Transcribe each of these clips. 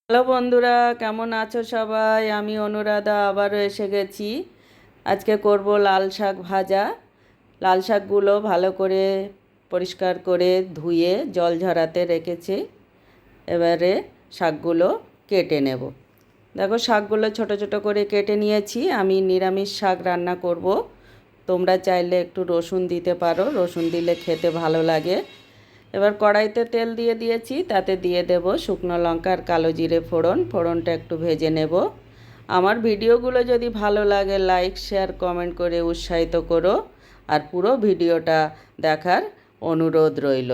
Hello বন্ধুরা, কেমন আছো সবাই? আমি অনুরাধা আবারও এসে গেছি। আজকে করব লাল শাক ভাজা। লাল শাকগুলো ভালো করে পরিষ্কার করে ধুয়ে জল ঝরাতে রেখেছি। এবারে শাকগুলো কেটে নেব। দেখো, শাকগুলো ছোট ছোট করে কেটে নিয়েছি। আমি নিরামিষ শাক রান্না করব। তোমরা চাইলে একটু রসুন দিতে পারো, রসুন দিলে খেতে ভালো লাগে। এবার কড়াইতে তেল দিয়ে দিয়েছি, তাতে দিয়ে দেব শুকনো লঙ্কা আর কালো জিরে ফোড়ন। ফোড়নটা একটু ভেজে নেব। আমার ভিডিওগুলো যদি ভালো লাগে লাইক শেয়ার কমেন্ট করে উৎসাহিত করো, আর পুরো ভিডিওটা দেখার অনুরোধ রইল।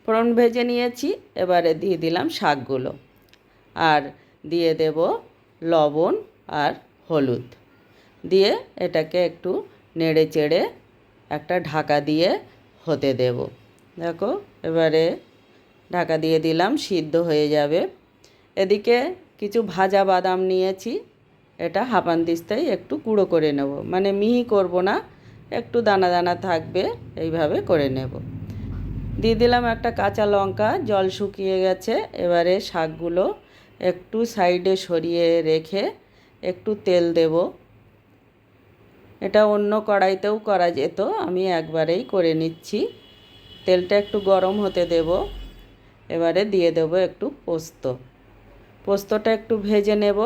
ফোড়ন ভেজে নিয়েছি, এবারে দিয়ে দিলাম শাকগুলো, আর দিয়ে দেব লবণ আর হলুদ দিয়ে এটাকে একটু নেড়ে চেড়ে একটা ঢাকা দিয়ে হতে দেব। দেখো, এবারে ঢাকা দিয়ে দিলাম, সিদ্ধ হয়ে যাবে। এদিকে কিছু ভাজা বাদাম নিয়েছি, এটা হাফানদিস্তায় একটু গুঁড়ো করে নেব, মানে মিহি করব না, একটু দানা দানা থাকবে, এইভাবে করে নেব। দিয়ে দিলাম একটা কাঁচা লঙ্কা, জল শুকিয়ে গেছে। এবারে শাকগুলো একটু সাইডে সরিয়ে রেখে একটু তেল দেব। এটা অন্য কড়াইতেও করা যেত, আমি একবারেই করে নিচ্ছি। তেলটা একটু গরম হতে দেব। এবারে দিয়ে দেব একটু পোস্তটা একটু ভেজে নেব।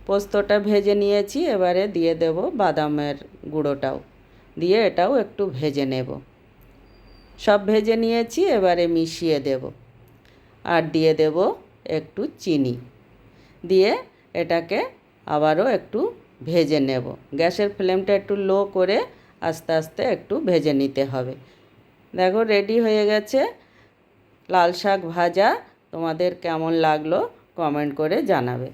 পোস্তটা ভেজে নিয়েছি, এবারে দিয়ে দেব বাদামের গুঁড়োটাও দিয়ে এটাও একটু ভেজে নেব। সব ভেজে নিয়েছি, এবারে মিশিয়ে দেব। আর দিয়ে দেব একটু চিনি দিয়ে এটাকে আবারও একটু ভেজে নেব। গ্যাসের ফ্লেমটা একটু লো করে আস্তে আস্তে একটু ভেজে নিতে হবে। দেখো, রেডি হয়ে গেছে লাল শাক ভাজা। তোমাদের কেমন লাগলো কমেন্ট করে জানাবে।